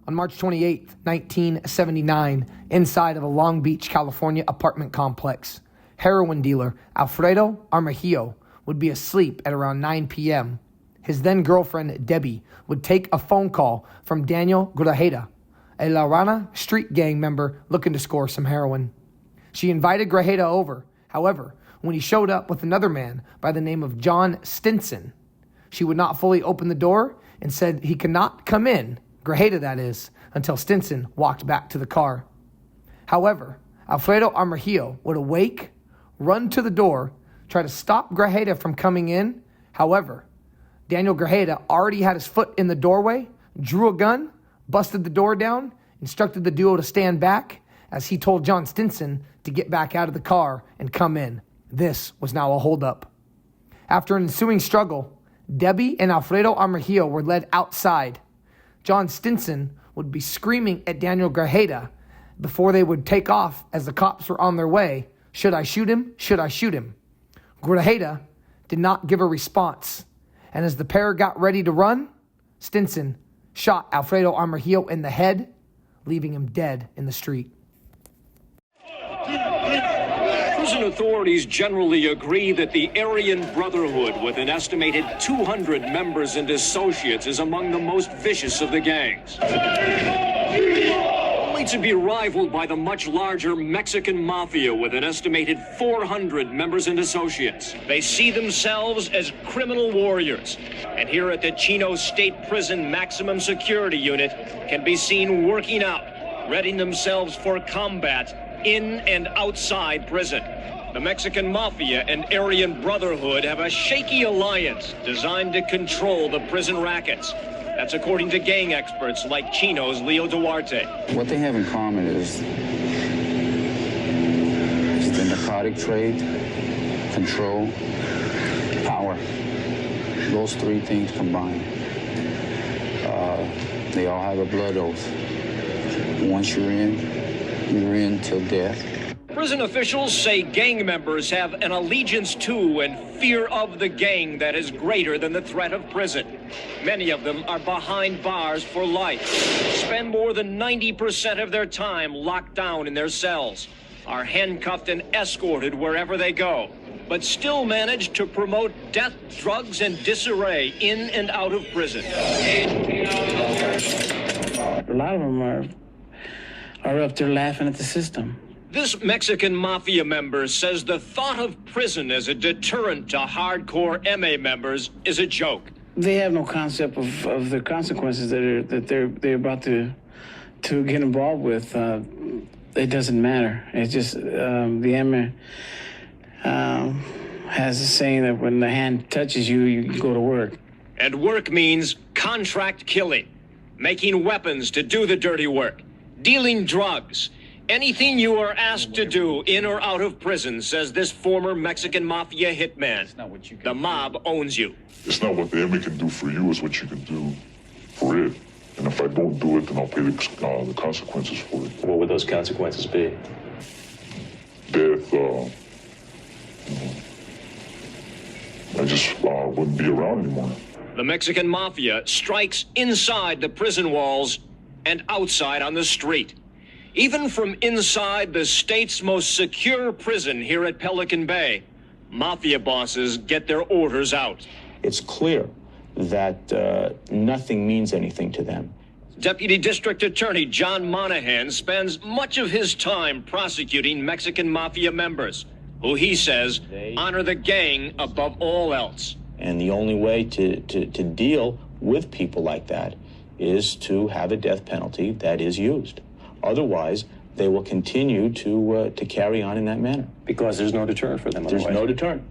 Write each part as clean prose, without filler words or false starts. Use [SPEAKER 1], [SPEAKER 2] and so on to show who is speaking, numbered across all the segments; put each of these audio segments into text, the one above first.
[SPEAKER 1] On March 28, 1979, inside of a Long Beach, California apartment complex, heroin dealer Alfredo Armajillo would be asleep at around 9 p.m. His then-girlfriend, Debbie, would take a phone call from Daniel Grajeda, a La Rana street gang member looking to score some heroin. She invited Grajeda over. However, when he showed up with another man by the name of John Stinson, she would not fully open the door and said he could not come in, Grajeda that is, until Stinson walked back to the car. However, Alfredo Armajillo would awake, run to the door, try to stop Grajeda from coming in. However, Daniel Grajeda already had his foot in the doorway, drew a gun, busted the door down, instructed the duo to stand back as he told John Stinson to get back out of the car and come in. This was now a holdup. After an ensuing struggle, Debbie and Alfredo Armajillo were led outside. John Stinson would be screaming at Daniel Grajeda before they would take off as the cops were on their way. Should I shoot him? Should I shoot him? Grajeda did not give a response. And as the pair got ready to run, Stinson shot Alfredo Armajillo in the head, leaving him dead in the street.
[SPEAKER 2] Prison authorities generally agree that the Aryan Brotherhood, with an estimated 200 members and associates, is among the most vicious of the gangs. Only to be rivaled by the much larger Mexican Mafia, with an estimated 400 members and associates. They see themselves as criminal warriors. And here at the Chino State Prison Maximum Security Unit can be seen working out, readying themselves for combat in and outside prison. The Mexican Mafia and Aryan Brotherhood have a shaky alliance designed to control the prison rackets. That's according to gang experts like Chino's Leo Duarte.
[SPEAKER 3] What they have in common is the narcotic trade, control, power. Those three things combined. They all have a blood oath. Once you're in till death.
[SPEAKER 2] Prison officials say gang members have an allegiance to and fear of the gang that is greater than the threat of prison. Many of them are behind bars for life, spend more than 90% of their time locked down in their cells, are handcuffed and escorted wherever they go, but still manage to promote death, drugs, and disarray in and out of prison.
[SPEAKER 4] A lot of them are up there laughing at the system.
[SPEAKER 2] This Mexican Mafia member says the thought of prison as a deterrent to hardcore eMe members is a joke.
[SPEAKER 4] They have no concept of the consequences that they're about to get involved with. It doesn't matter. It's just the eMe has a saying that when the hand touches you, you go to work.
[SPEAKER 2] And work means contract killing, making weapons to do the dirty work, dealing drugs. Anything you are asked to do in or out of prison, says this former Mexican Mafia hitman. The mob owns you.
[SPEAKER 5] It's not what the eMe can do for you, it's what you can do for it. And if I don't do it, then I'll pay the consequences for it.
[SPEAKER 6] What would those consequences be?
[SPEAKER 5] Death, I just wouldn't be around anymore.
[SPEAKER 2] The Mexican Mafia strikes inside the prison walls and outside on the street. Even from inside the state's most secure prison here at Pelican Bay, Mafia bosses get their orders out.
[SPEAKER 6] It's clear that nothing means anything to them.
[SPEAKER 2] Deputy District Attorney John Monahan spends much of his time prosecuting Mexican Mafia members, who he says honor the gang above all else.
[SPEAKER 6] And the only way to deal with people like that is to have a death penalty that is used. Otherwise, they will continue to carry on in that manner.
[SPEAKER 7] Because there's no deterrent for them.
[SPEAKER 6] There's no deterrent.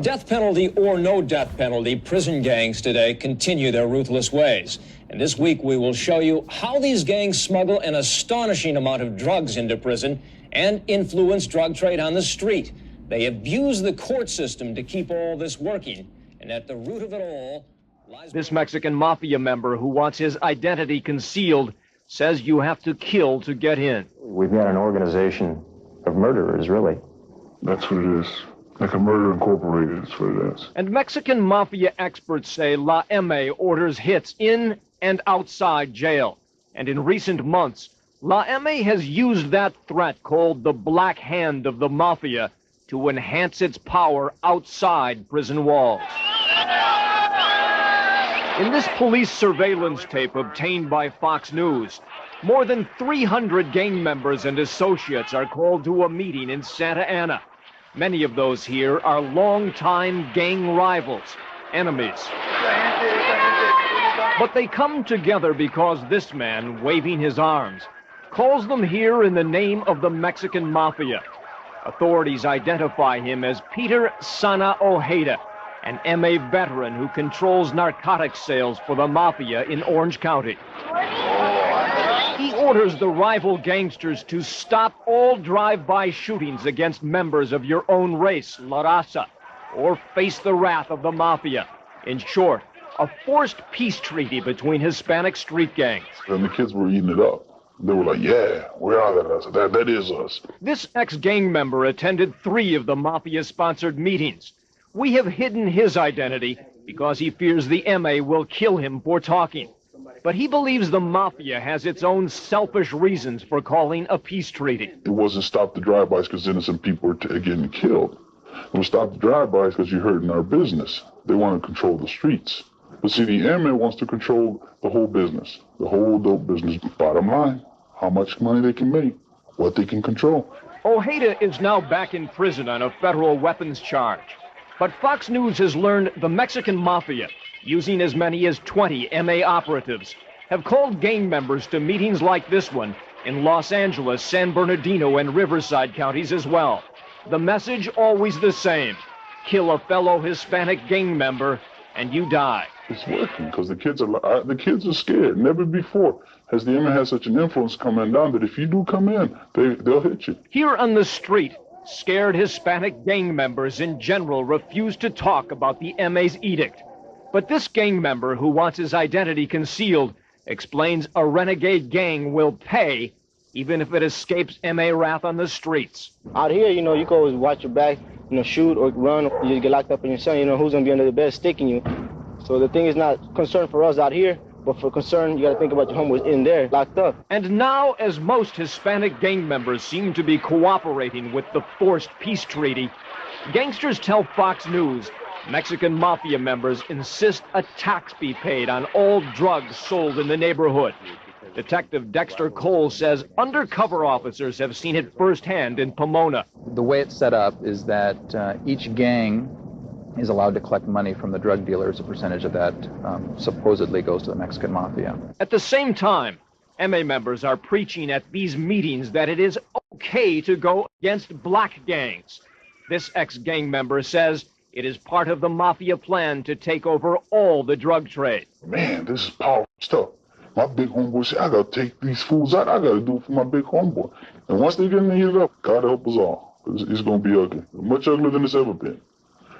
[SPEAKER 8] Death penalty or no death penalty, prison gangs today continue their ruthless ways. And this week we will show you how these gangs smuggle an astonishing amount of drugs into prison and influence drug trade on the street. They abuse the court system to keep all this working. And at the root of it all lies
[SPEAKER 9] this Mexican Mafia member who wants his identity concealed says you have to kill to get in.
[SPEAKER 7] We've got an organization of murderers, really.
[SPEAKER 5] That's what it is. Like a murder incorporated, that's what it is.
[SPEAKER 9] And Mexican Mafia experts say La eMe orders hits in and outside jail. And in recent months, La eMe has used that threat, called the Black Hand of the Mafia, to enhance its power outside prison walls. In this police surveillance tape obtained by Fox News, more than 300 gang members and associates are called to a meeting in Santa Ana. Many of those here are longtime gang rivals, enemies. But they come together because this man, waving his arms, calls them here in the name of the Mexican Mafia. Authorities identify him as Peter Sana Ojeda, an eMe veteran who controls narcotics sales for the Mafia in Orange County. He orders the rival gangsters to stop all drive-by shootings against members of your own race, La Raza, or face the wrath of the Mafia. In short, a forced peace treaty between Hispanic street gangs.
[SPEAKER 5] And the kids were eating it up. They were like, yeah, we are that. That is us.
[SPEAKER 9] This ex-gang member attended 3 of the Mafia-sponsored meetings. We have hidden his identity because he fears the eMe will kill him for talking. But he believes the Mafia has its own selfish reasons for calling a peace treaty.
[SPEAKER 5] It wasn't stop the drive-bys because innocent people were getting killed. It was stop the drive-bys because you're hurting our business. They want to control the streets. But see, the eMe wants to control the whole business, the whole dope business. Bottom line, how much money they can make, what they can control.
[SPEAKER 9] Ojeda is now back in prison on a federal weapons charge. But Fox News has learned the Mexican Mafia, using as many as 20 eMe operatives, have called gang members to meetings like this one in Los Angeles, San Bernardino, and Riverside counties as well. The message always the same: kill a fellow Hispanic gang member and you die.
[SPEAKER 5] It's working because the kids are scared. Never before has the eMe had such an influence coming down that if you do come in, they'll hit you.
[SPEAKER 9] Here on the street, scared Hispanic gang members in general refuse to talk about the eMe's edict. But this gang member, who wants his identity concealed, explains a renegade gang will pay even if it escapes eMe wrath on the streets.
[SPEAKER 10] Out here, you can always watch your back, shoot or run, or you get locked up in your cell. Who's going to be under the bed sticking you. So the thing is not concern for us out here, but for concern, you got to think about your homies in there, locked up.
[SPEAKER 9] And now, as most Hispanic gang members seem to be cooperating with the forced peace treaty, gangsters tell Fox News Mexican Mafia members insist a tax be paid on all drugs sold in the neighborhood. Detective Dexter Cole says undercover officers have seen it firsthand in Pomona.
[SPEAKER 11] The way it's set up is that each gang is allowed to collect money from the drug dealers. A percentage of that supposedly goes to the Mexican Mafia.
[SPEAKER 9] At the same time, eMe members are preaching at these meetings that it is okay to go against black gangs. This ex-gang member says it is part of the Mafia plan to take over all the drug trade.
[SPEAKER 5] Man, this is powerful stuff. My big homeboy said, I got to take these fools out. I got to do it for my big homeboy. And once they get in heated up, God help us all. It's going to be ugly. Much uglier than it's ever been.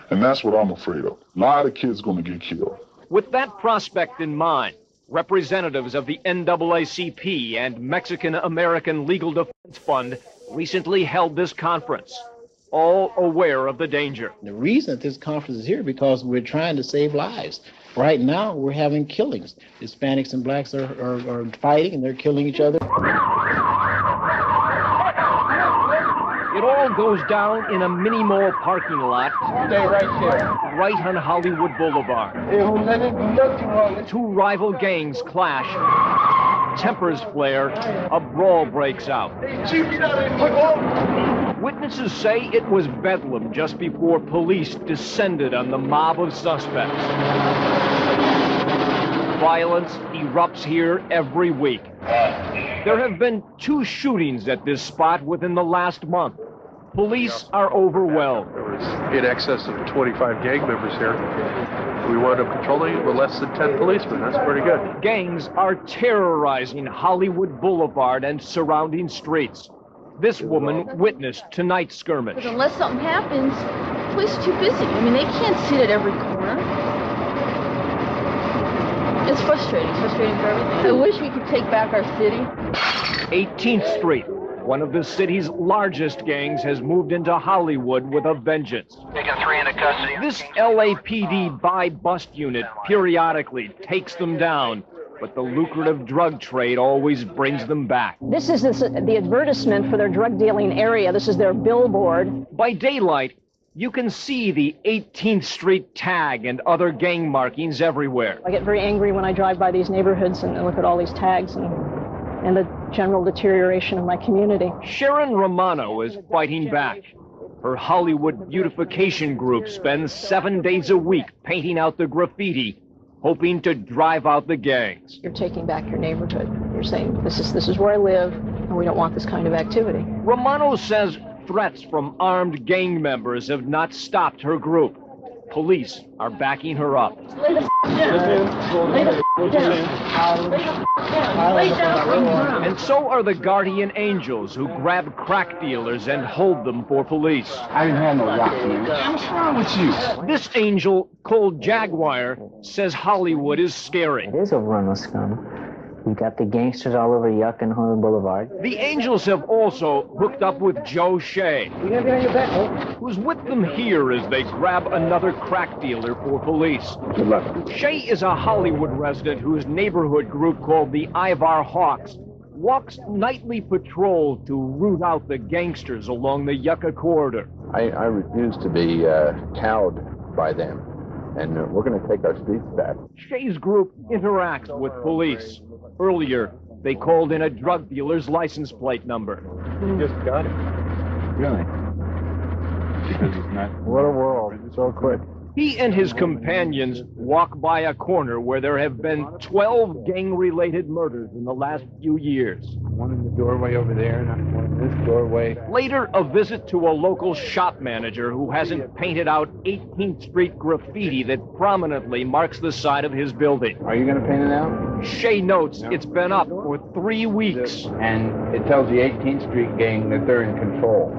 [SPEAKER 5] And that's what I'm afraid of. A lot of kids going to get killed.
[SPEAKER 9] With that prospect in mind, representatives of the NAACP and Mexican American Legal Defense Fund recently held this conference, all aware of the danger.
[SPEAKER 12] The reason this conference is here because we're trying to save lives. Right now, we're having killings. Hispanics and blacks are fighting, and they're killing each other.
[SPEAKER 9] It all goes down in a mini mall parking lot.
[SPEAKER 10] Stay right here.
[SPEAKER 9] Right on Hollywood Boulevard. Two rival gangs clash. Tempers flare. A brawl breaks out. Witnesses say it was bedlam just before police descended on the mob of suspects. Violence erupts here every week. There have been 2 shootings at this spot within the last month. Police are overwhelmed.
[SPEAKER 13] There was in excess of 25 gang members here. We wound up controlling it with less than 10 policemen. That's pretty good.
[SPEAKER 9] Gangs are terrorizing Hollywood Boulevard and surrounding streets. This woman witnessed tonight's skirmish.
[SPEAKER 14] But unless something happens, the police are too busy. They can't sit at every corner. It's frustrating. It's frustrating for everything. I wish we could take back our city.
[SPEAKER 9] 18th Street, one of the city's largest gangs, has moved into Hollywood with a vengeance.
[SPEAKER 15] Taking 3 into custody.
[SPEAKER 9] This LAPD buy-bust unit periodically takes them down, but the lucrative drug trade always brings them back.
[SPEAKER 15] This is the advertisement for their drug dealing area. This is their billboard.
[SPEAKER 9] By daylight, you can see the 18th Street tag and other gang markings everywhere.
[SPEAKER 15] I get very angry when I drive by these neighborhoods and look at all these tags and the general deterioration of my community.
[SPEAKER 9] Sharon Romano is fighting back. Her Hollywood beautification group spends 7 days a week painting out the graffiti, hoping to drive out the gangs.
[SPEAKER 15] You're taking back your neighborhood. You're saying, this is where I live, and we don't want this kind of activity.
[SPEAKER 9] Romano says threats from armed gang members have not stopped her group. Police are backing her up.
[SPEAKER 15] Lay the down. Lay the down. Lay down.
[SPEAKER 9] And so are the guardian angels who grab crack dealers and hold them for police.
[SPEAKER 3] I didn't have no rock, man. What's wrong with you?
[SPEAKER 9] This angel, Cold Jaguar, says Hollywood is scary.
[SPEAKER 16] It is a run of scum. We got the gangsters all over Yucca and Hollywood Boulevard.
[SPEAKER 9] The angels have also hooked up with Joe Shea, who's with them here as they grab another crack dealer for police.
[SPEAKER 3] Good luck.
[SPEAKER 9] Shea is a Hollywood resident whose neighborhood group called the Ivar Hawks walks nightly patrol to root out the gangsters along the Yucca corridor.
[SPEAKER 17] I refuse to be cowed by them, and we're going to take our streets back.
[SPEAKER 9] Shea's group interacts with police. Earlier, they called in a drug dealer's license plate number.
[SPEAKER 17] You just got it.
[SPEAKER 3] Really? Because it's not...
[SPEAKER 17] What a world. So quick.
[SPEAKER 9] He and his companions walk by a corner where there have been 12 gang-related murders in the last few years.
[SPEAKER 3] One in the doorway over there, and one in this doorway.
[SPEAKER 9] Later, a visit to a local shop manager who hasn't painted out 18th Street graffiti that prominently marks the side of his building.
[SPEAKER 3] Are you going to paint it out?
[SPEAKER 9] Shea notes it's been up for 3 weeks.
[SPEAKER 3] And it tells the 18th Street gang that they're in control.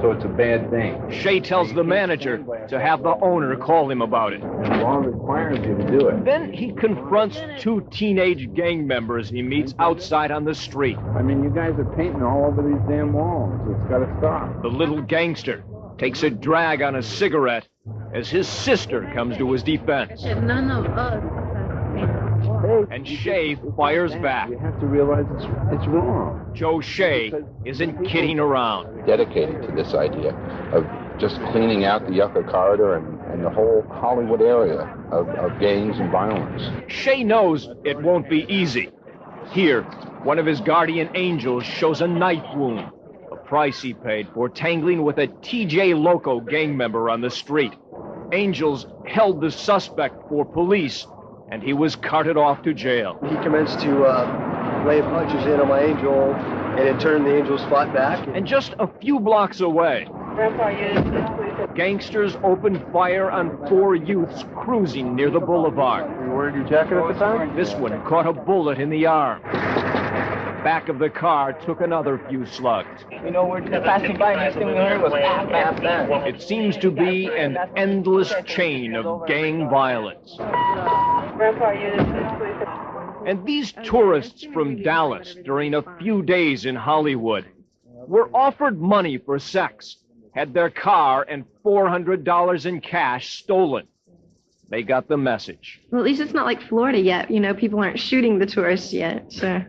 [SPEAKER 3] So it's a bad thing.
[SPEAKER 9] Shea tells the manager to have the owner call him about it.
[SPEAKER 3] The law requires you to do it.
[SPEAKER 9] Then he confronts 2 teenage gang members he meets outside on the street.
[SPEAKER 3] I mean, you guys are painting all over these damn walls. It's got to stop.
[SPEAKER 9] The little gangster takes a drag on a cigarette as his sister comes to his defense.
[SPEAKER 14] None of us.
[SPEAKER 9] And Shea fires back.
[SPEAKER 3] You have to realize it's wrong.
[SPEAKER 9] Joe Shea isn't kidding around.
[SPEAKER 17] Dedicated to this idea of just cleaning out the Yucca corridor and the whole Hollywood area of gangs and violence.
[SPEAKER 9] Shea knows it won't be easy. Here, one of his guardian angels shows a knife wound, a price he paid for tangling with a TJ Loco gang member on the street. Angels held the suspect for police, and he was carted off to jail.
[SPEAKER 18] He commenced to lay punches in on my angel, and in turn the angels fought back.
[SPEAKER 9] And just a few blocks away, gangsters opened fire on 4 youths cruising near the boulevard.
[SPEAKER 3] You wearing your jacket at the time?
[SPEAKER 9] This one caught a bullet in the arm. Back of the car took another few slugs.
[SPEAKER 16] You know, we're passing by, and next thing we heard was
[SPEAKER 9] It seems to be an endless chain of gang violence. And these tourists from Dallas, during a few days in Hollywood, were offered money for sex, had their car and $400 in cash stolen. They got the message.
[SPEAKER 14] Well, at least it's not like Florida yet. You know, people aren't shooting the tourists yet, so...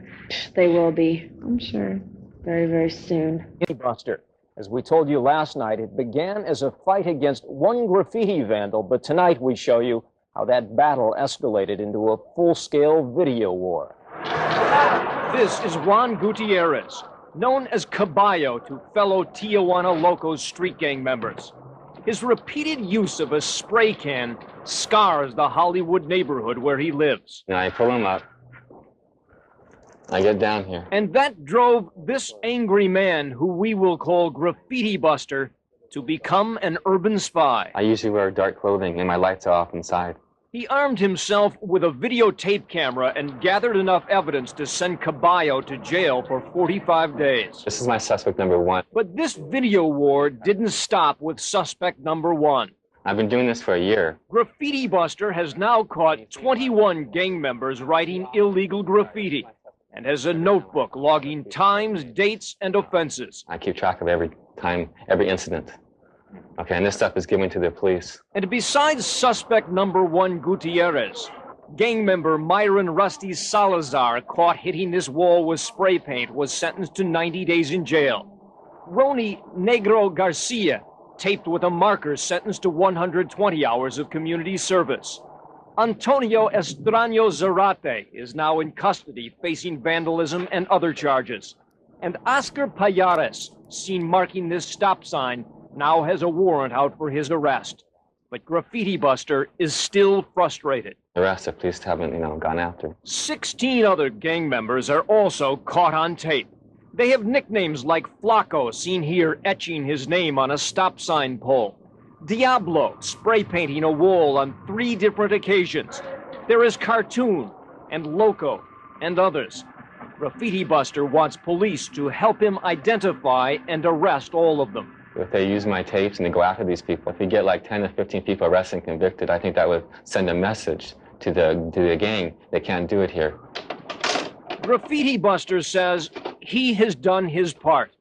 [SPEAKER 19] They will be,
[SPEAKER 14] I'm sure.
[SPEAKER 19] very, very soon.
[SPEAKER 8] Buster. As we told you last night, it began as a fight against one graffiti vandal, but tonight we show you how that battle escalated into a full-scale video war.
[SPEAKER 9] This is Juan Gutierrez, known as Caballo to fellow Tijuana Locos street gang members. His repeated use of a spray can scars the Hollywood neighborhood where he lives.
[SPEAKER 20] Now I pull him up. I get down here.
[SPEAKER 9] And that drove this angry man, who we will call Graffiti Buster, to become an urban spy.
[SPEAKER 20] I usually wear dark clothing and my lights are off inside.
[SPEAKER 9] He armed himself with a videotape camera and gathered enough evidence to send Caballo to jail for 45 days.
[SPEAKER 20] This is my suspect number 1.
[SPEAKER 9] But this video war didn't stop with suspect number 1.
[SPEAKER 20] I've been doing this for a year.
[SPEAKER 9] Graffiti Buster has now caught 21 gang members writing illegal graffiti and has a notebook logging times, dates, and offenses.
[SPEAKER 20] I keep track of every time, every incident. Okay, and this stuff is given to the police.
[SPEAKER 9] And besides suspect number 1, Gutierrez, Gang member Myron Rusty Salazar, caught hitting this wall with spray paint, was sentenced to 90 days in jail. Roni Negro Garcia, taped with a marker, sentenced to 120 hours of community service. Antonio Estraño Zarate is now in custody, facing vandalism and other charges. And Oscar Payares, seen marking this stop sign, now has a warrant out for his arrest. But Graffiti Buster is still frustrated.
[SPEAKER 20] The rest of police haven't, gone after.
[SPEAKER 9] 16 other gang members are also caught on tape. They have nicknames like Flaco, seen here etching his name on a stop sign pole. Diablo, spray painting a wall on 3 different occasions. There is Cartoon and Loco and others. Graffiti Buster wants police to help him identify and arrest all of them.
[SPEAKER 20] If they use my tapes and they go after these people, if we get like 10 to 15 people arrested and convicted, I think that would send a message to the gang. They can't do it here.
[SPEAKER 9] Graffiti Buster says he has done his part.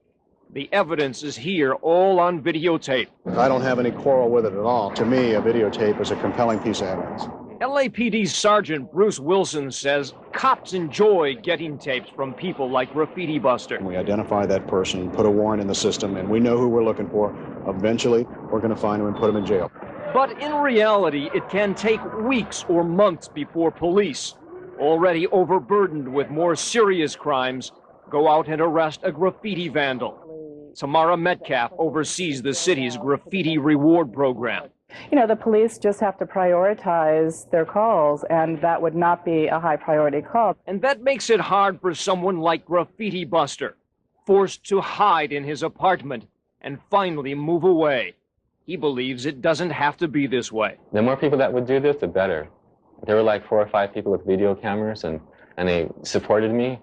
[SPEAKER 9] The evidence is here, all on videotape.
[SPEAKER 21] I don't have any quarrel with it at all. To me, a videotape is a compelling piece of evidence.
[SPEAKER 9] LAPD Sergeant Bruce Wilson says cops enjoy getting tapes from people like Graffiti Buster.
[SPEAKER 21] We identify that person, put a warrant in the system, and we know who we're looking for. Eventually, we're going to find him and put him in jail.
[SPEAKER 9] But in reality, it can take weeks or months before police, already overburdened with more serious crimes, go out and arrest a graffiti vandal. Tamara Metcalf oversees the city's graffiti reward program.
[SPEAKER 22] The police just have to prioritize their calls, and that would not be a high priority call.
[SPEAKER 9] And that makes it hard for someone like Graffiti Buster, forced to hide in his apartment and finally move away. He believes it doesn't have to be this way.
[SPEAKER 20] The more people that would do this, the better. There were like 4 or 5 people with video cameras, and they supported me.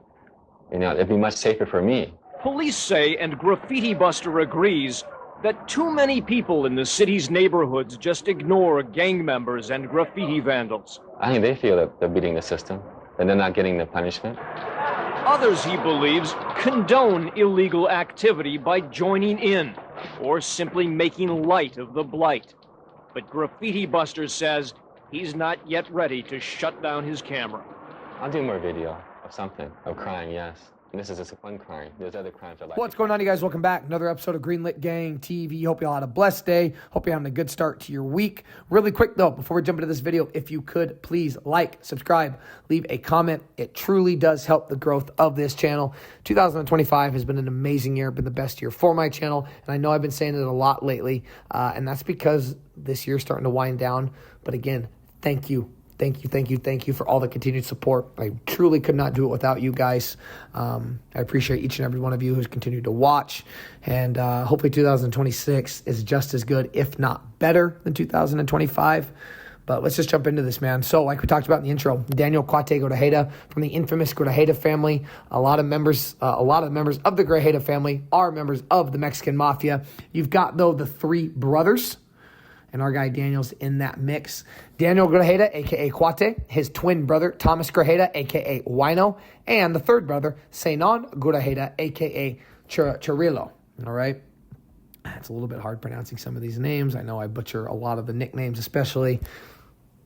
[SPEAKER 20] It'd be much safer for me.
[SPEAKER 9] Police say, and Graffiti Buster agrees, that too many people in the city's neighborhoods just ignore gang members and graffiti vandals.
[SPEAKER 20] I think they feel that they're beating the system, and they're not getting the punishment.
[SPEAKER 9] Others, he believes, condone illegal activity by joining in, or simply making light of the blight. But Graffiti Buster says he's not yet ready to shut down his camera.
[SPEAKER 20] I'll do more video of something, of crime, yes. And this is just one crime. There's other crimes I like.
[SPEAKER 1] What's going on, you guys? Welcome back. Another episode of Greenlit Gang TV. Hope you all had a blessed day. Hope you're having a good start to your week. Really quick, though, before we jump into this video, if you could, please like, subscribe, leave a comment. It truly does help the growth of this channel. 2025 has been an amazing year, been the best year for my channel. And I know I've been saying it a lot lately, and that's because this year's starting to wind down. But again, thank you. Thank you for all the continued support. I truly could not do it without you guys. I appreciate each and every one of you who's continued to watch. And hopefully 2026 is just as good, if not better, than 2025. But let's just jump into this, man. So like we talked about in the intro, Daniel Cuate Grajeda from the infamous Grajeda family. A lot of members of the Grajeda family are members of the Mexican Mafia. You've got, though, the 3 brothers. And our guy Daniel's in that mix. Daniel Grajeda, a.k.a. Cuate, his twin brother, Thomas Grajeda, a.k.a. Wino, and the third brother, Zenon Grajeda, a.k.a. Chirillo. All right? It's a little bit hard pronouncing some of these names. I know I butcher a lot of the nicknames especially.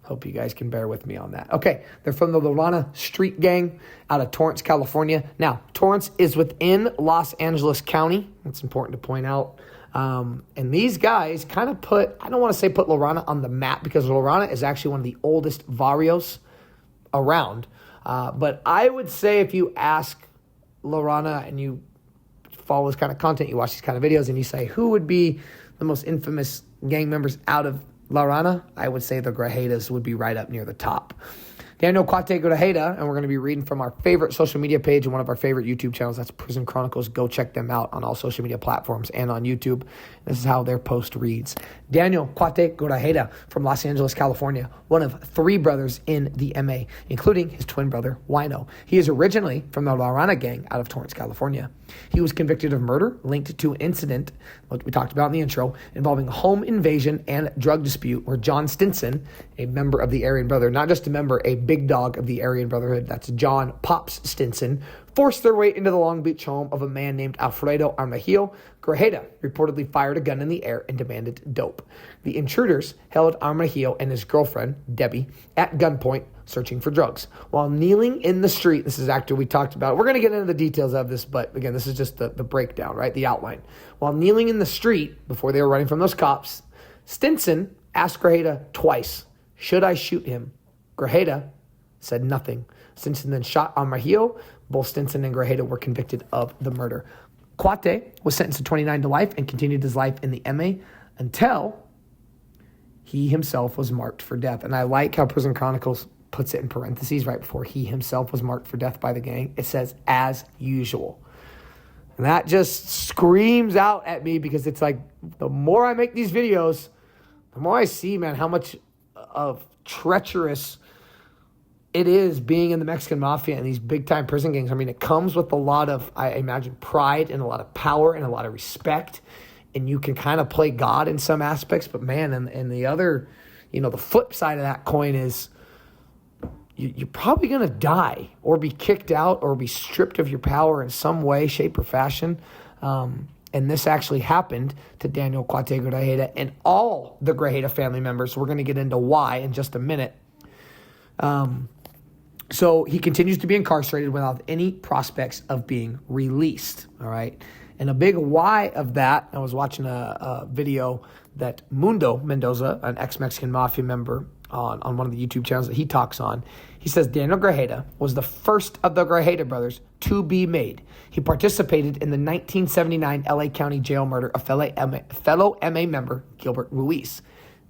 [SPEAKER 1] Hope you guys can bear with me on that. Okay, they're from the Lorana Street Gang out of Torrance, California. Now, Torrance is within Los Angeles County. That's important to point out. And these guys kind of I don't want to say put Lorana on the map, because Lorana is actually one of the oldest barrios around. But I would say if you ask Lorana and you follow this kind of content, you watch these kind of videos, and you say, who would be the most infamous gang members out of Lorana, I would say the Grajedas would be right up near the top. Daniel Cuate Grajeda, and we're going to be reading from our favorite social media page and one of our favorite YouTube channels. That's Prison Chronicles. Go check them out on all social media platforms and on YouTube. This is how their post reads. Daniel Cuate Grajeda from Los Angeles, California, one of 3 brothers in the eMe, including his twin brother, Wino. He is originally from the Lorana gang out of Torrance, California. He was convicted of murder linked to an incident, what we talked about in the intro, involving a home invasion and drug dispute where John Stinson, a member of the Aryan Brother, not just a member, a big dog of the Aryan Brotherhood, that's John Pops Stinson, forced their way into the Long Beach home of a man named Alfredo Armajillo. Grajeda reportedly fired a gun in the air and demanded dope. The intruders held Armajillo and his girlfriend, Debbie, at gunpoint, searching for drugs. While kneeling in the street, this is after we talked about it. We're going to get into the details of this, but again, this is just the breakdown, right? The outline. While kneeling in the street before they were running from those cops, Stinson asked Grajeda twice, should I shoot him? Grajeda said nothing. Stinson then shot Armajillo. Both Stinson and Grajeda were convicted of the murder. Cuate was sentenced to 29 to life and continued his life in the eMe until he himself was marked for death. And I like how Prison Chronicles puts it in parentheses right before he himself was marked for death by the gang. It says, as usual. And that just screams out at me because it's like, the more I make these videos, the more I see, man, how much of treacherous it is being in the Mexican Mafia and these big-time prison gangs. I mean, it comes with a lot of, I imagine, pride and a lot of power and a lot of respect. And you can kind of play God in some aspects. But, man, and the other, the flip side of that coin is you're probably going to die or be kicked out or be stripped of your power in some way, shape, or fashion. And this actually happened to Daniel Cuate Grajeda and all the Grajeda family members. We're going to get into why in just a minute. So he continues to be incarcerated without any prospects of being released, all right? And a big why of that, I was watching a video that Mundo Mendoza, an ex-Mexican Mafia member on one of the YouTube channels that he talks on, he says Daniel Grajeda was the first of the Grajeda brothers to be made. He participated in the 1979 LA County jail murder of fellow eMe member Gilbert Ruiz.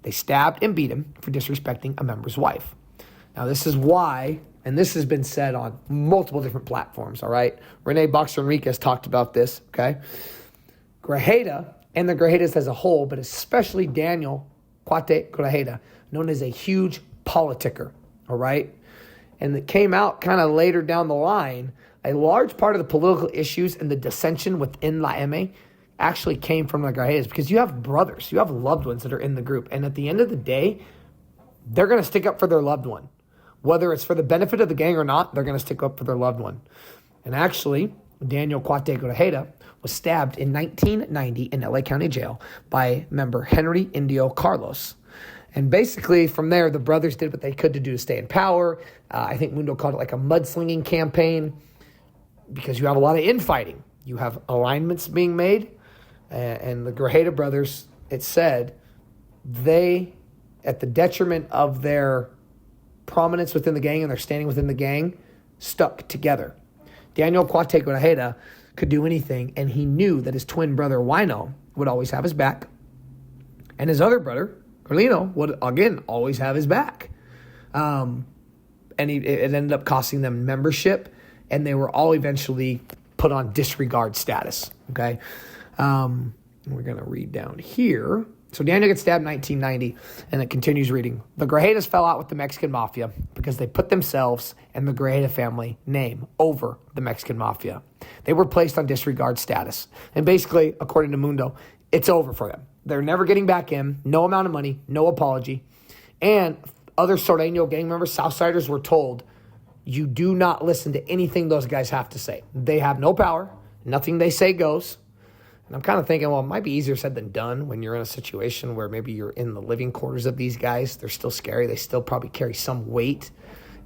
[SPEAKER 1] They stabbed and beat him for disrespecting a member's wife. Now, this is why, and this has been said on multiple different platforms, all right? Rene Boxer Enriquez talked about this, okay? Grajeda and the Grajedas as a whole, but especially Daniel Cuate Grajeda, known as a huge politicker, all right? And it came out kind of later down the line, a large part of the political issues and the dissension within La eMe actually came from the Grajedas because you have brothers, you have loved ones that are in the group. And at the end of the day, they're going to stick up for their loved one. Whether it's for the benefit of the gang or not, they're going to stick up for their loved one. And actually, Daniel Cuate Grajeda was stabbed in 1990 in LA County Jail by member Henry Indio Carlos. And basically, from there, the brothers did what they could to do to stay in power. I think Mundo called it like a mudslinging campaign because you have a lot of infighting. You have alignments being made. And the Grajeda brothers, it said, they, at the detriment of their prominence within the gang and their standing within the gang, stuck together. Daniel Cuate Grajeda could do anything, and he knew that his twin brother, Wino, would always have his back. And his other brother, Carlino, would, again, always have his back. And it ended up costing them membership, and they were all eventually put on disregard status, okay? We're going to read down here. So Daniel gets stabbed in 1990, and it continues reading. The Grajedas fell out with the Mexican Mafia because they put themselves and the Grajeda family name over the Mexican Mafia. They were placed on disregard status. And basically, according to Mundo, it's over for them. They're never getting back in, no amount of money, no apology. And other Sordeño gang members, Southsiders, were told, you do not listen to anything those guys have to say. They have no power. Nothing they say goes. And I'm kind of thinking, well, it might be easier said than done when you're in a situation where maybe you're in the living quarters of these guys. They're still scary. They still probably carry some weight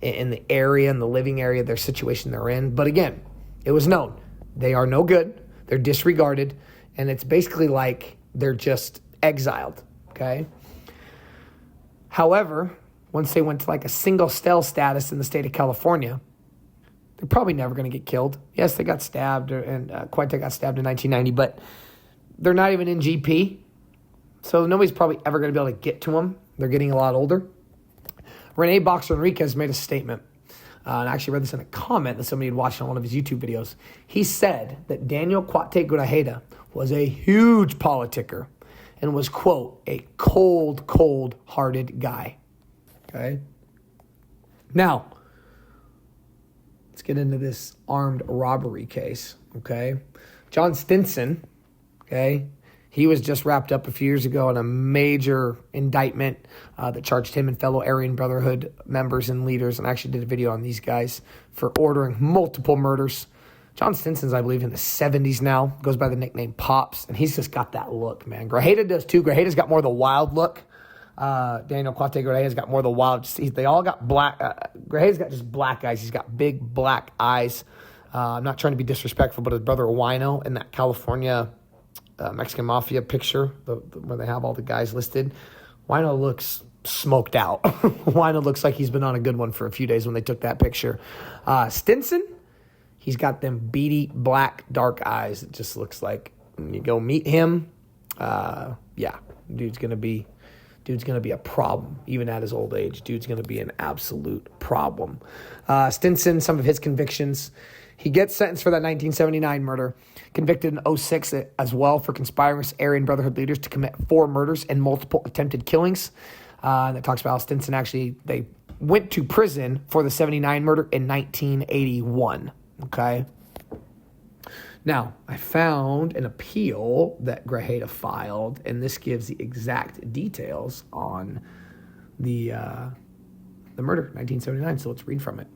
[SPEAKER 1] in the area, in the living area, their situation they're in. But again, it was known. They are no good. They're disregarded. And it's basically like they're just exiled, okay? However, once they went to like a single cell status in the state of California, they're probably never going to get killed. Yes, they got stabbed, and Cuate got stabbed in 1990, but they're not even in GP. So nobody's probably ever going to be able to get to them. They're getting a lot older. Rene Boxer Enriquez made a statement, and I actually read this in a comment that somebody had watched on one of his YouTube videos. He said that Daniel Cuate Grajeda was a huge politicker and was, quote, a cold, cold-hearted guy. Okay? Now, let's get into this armed robbery case, okay? John Stinson, okay, he was just wrapped up a few years ago in a major indictment that charged him and fellow Aryan Brotherhood members and leaders, and I actually did a video on these guys for ordering multiple murders. John Stinson's, I believe, in the 70s now, goes by the nickname Pops, and he's just got that look, man. Grajeda does too. Grajeda's got more of the wild look. Daniel Cuate Grajeda's got more of the wild. They all got black. Grajeda's got just black eyes. He's got big black eyes. I'm not trying to be disrespectful, but his brother Wino in that California Mexican Mafia picture, where they have all the guys listed, Wino looks smoked out. Wino looks like he's been on a good one for a few days when they took that picture. Stinson, he's got them beady black dark eyes. It just looks like when you go meet him, dude's gonna be a problem even at his old age. Dude's gonna be an absolute problem. Stinson, some of his convictions. He gets sentenced for that 1979 murder, convicted in 2006 as well for conspiring with Aryan Brotherhood leaders to commit 4 murders and multiple attempted killings. And it talks about how Stinson they went to prison for the 79 murder in 1981. Okay. Now, I found an appeal that Grajeda filed, and this gives the exact details on the murder, 1979. So let's read from it.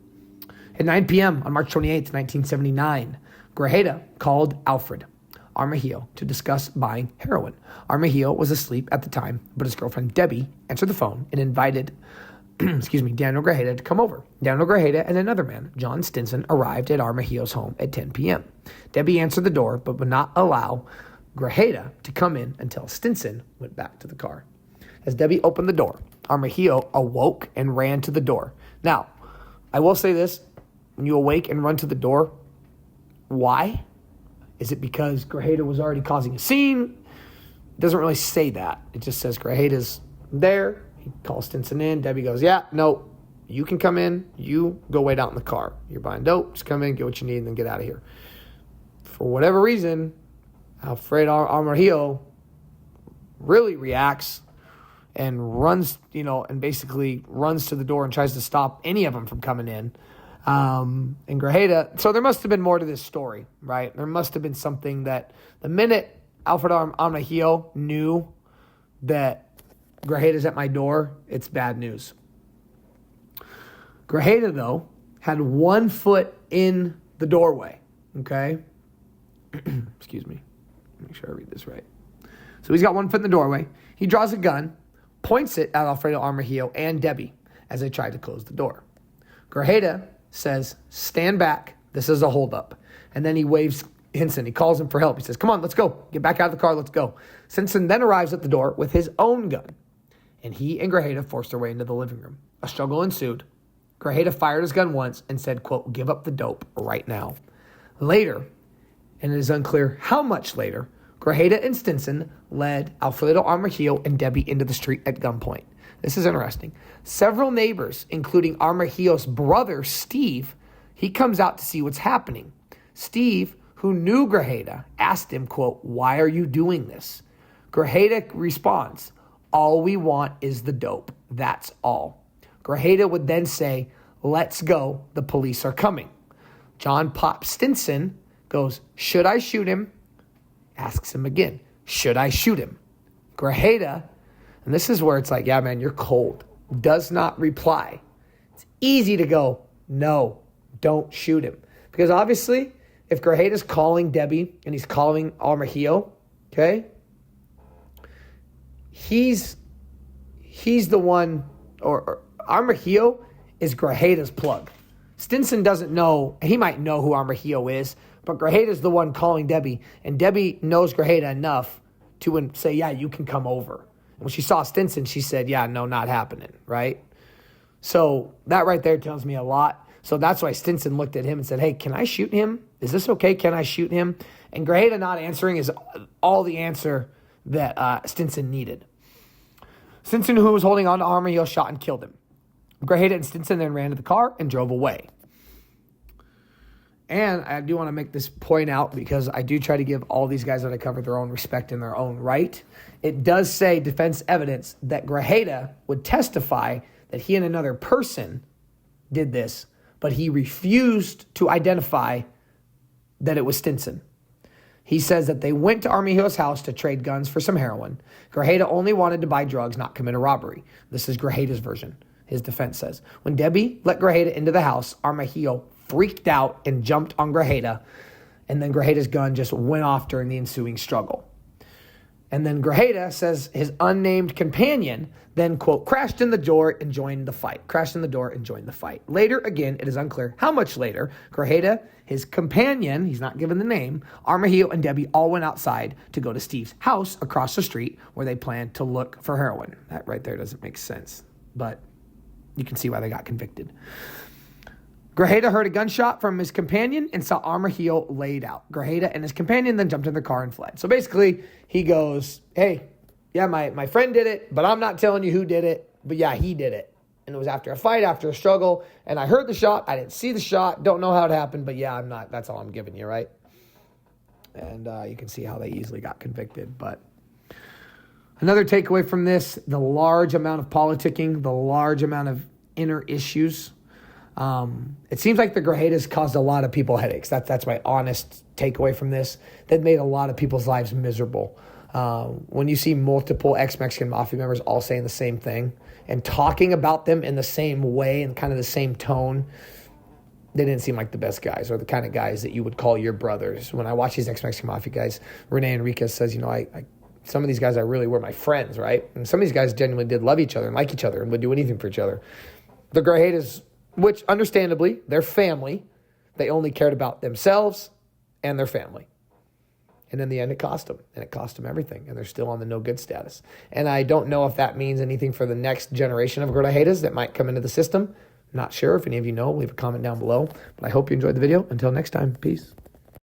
[SPEAKER 1] At 9 p.m. on March 28th, 1979, Grajeda called Alfred Armajillo to discuss buying heroin. Armajillo was asleep at the time, but his girlfriend Debbie answered the phone and invited Daniel Grajeda to come over. Daniel Grajeda and another man, John Stinson, arrived at Armajillo's home at 10 p.m. Debbie answered the door, but would not allow Grajeda to come in until Stinson went back to the car. As Debbie opened the door, Armajillo awoke and ran to the door. Now, I will say this. When you awake and run to the door, why? Is it because Grajeda was already causing a scene? It doesn't really say that. It just says Grajeda's there. He calls Stinson in. Debbie goes, yeah, no, you can come in. You go wait out in the car. You're buying dope. Just come in, get what you need, and then get out of here. For whatever reason, Alfred Armajillo really reacts and runs, and basically runs to the door and tries to stop any of them from coming in. And Grajeda, so there must have been more to this story, right? There must have been something that the minute Alfred Armajillo knew that Grajeda's at my door, it's bad news. Grajeda, though, had 1 foot in the doorway, okay? Excuse me. Make sure I read this right. So he's got 1 foot in the doorway. He draws a gun, points it at Alfredo Armajillo and Debbie as they tried to close the door. Grajeda says, stand back. This is a holdup. And then he waves Hinson. He calls him for help. He says, come on, let's go. Get back out of the car. Let's go. Stinson then arrives at the door with his own gun. And he and Grajeda forced their way into the living room. A struggle ensued. Grajeda fired his gun once and said, quote, give up the dope right now. Later, and it is unclear how much later, Grajeda and Stinson led Alfredo Armajillo and Debbie into the street at gunpoint. This is interesting. Several neighbors, including Armajillo's brother, Steve, he comes out to see what's happening. Steve, who knew Grajeda, asked him, quote, why are you doing this? Grajeda responds, all we want is the dope. That's all. Grajeda would then say, let's go. The police are coming. John Pop Stinson goes, should I shoot him? Asks him again, should I shoot him? Grajeda, and this is where it's like, yeah, man, you're cold, does not reply. It's easy to go, no, don't shoot him. Because obviously, if Grajeda's calling Debbie and he's calling Armajillo, okay, he's the one, or Armajillo is Grajeda's plug. Stinson doesn't know, he might know who Armajillo is, but Grajeda's the one calling Debbie, and Debbie knows Grajeda enough to say, yeah, you can come over. When she saw Stinson, she said, yeah, no, not happening, right? So that right there tells me a lot. So that's why Stinson looked at him and said, hey, can I shoot him? Is this okay? Can I shoot him? And Grajeda not answering is all the answer that Stinson needed. Stinson, who was holding on to Armajillo, shot and killed him. Grajeda and Stinson then ran to the car and drove away. And I do want to make this point out because I do try to give all these guys that I cover their own respect in their own right. It does say defense evidence that Grajeda would testify that he and another person did this, but he refused to identify that it was Stinson. He says that they went to Armajillo's house to trade guns for some heroin. Grajeda only wanted to buy drugs, not commit a robbery. This is Grajeda's version. His defense says, when Debbie let Grajeda into the house, Armajillo freaked out and jumped on Grajeda, and then Grajeda's gun just went off during the ensuing struggle. And then Grajeda says his unnamed companion then, quote, crashed in the door and joined the fight. Crashed in the door and joined the fight. Later, again, it is unclear how much later, Grajeda, his companion, he's not given the name, Armajillo and Debbie all went outside to go to Steve's house across the street where they planned to look for heroin. That right there doesn't make sense, but you can see why they got convicted. Grajeda heard a gunshot from his companion and saw Armajillo laid out. Grajeda and his companion then jumped in their car and fled. So basically, he goes, hey, yeah, my friend did it, but I'm not telling you who did it. But yeah, he did it. And it was after a fight, after a struggle. And I heard the shot. I didn't see the shot. Don't know how it happened. But yeah, I'm not. That's all I'm giving you, right? And you can see how they easily got convicted. But another takeaway from this, the large amount of politicking, the large amount of inner issues. It seems like the Grajedas caused a lot of people headaches. That's my honest takeaway from this. That made a lot of people's lives miserable. When you see multiple ex-Mexican Mafia members all saying the same thing and talking about them in the same way and kind of the same tone, they didn't seem like the best guys or the kind of guys that you would call your brothers. When I watch these ex-Mexican Mafia guys, Rene Enriquez says, you know, some of these guys I really were my friends, right? And some of these guys genuinely did love each other and like each other and would do anything for each other. The Grajedas, which understandably, they're family, they only cared about themselves and their family. And in the end, it cost them. And it cost them everything. And they're still on the no good status. And I don't know if that means anything for the next generation of Grajedas that might come into the system. Not sure. If any of you know, leave a comment down below. But I hope you enjoyed the video. Until next time, peace.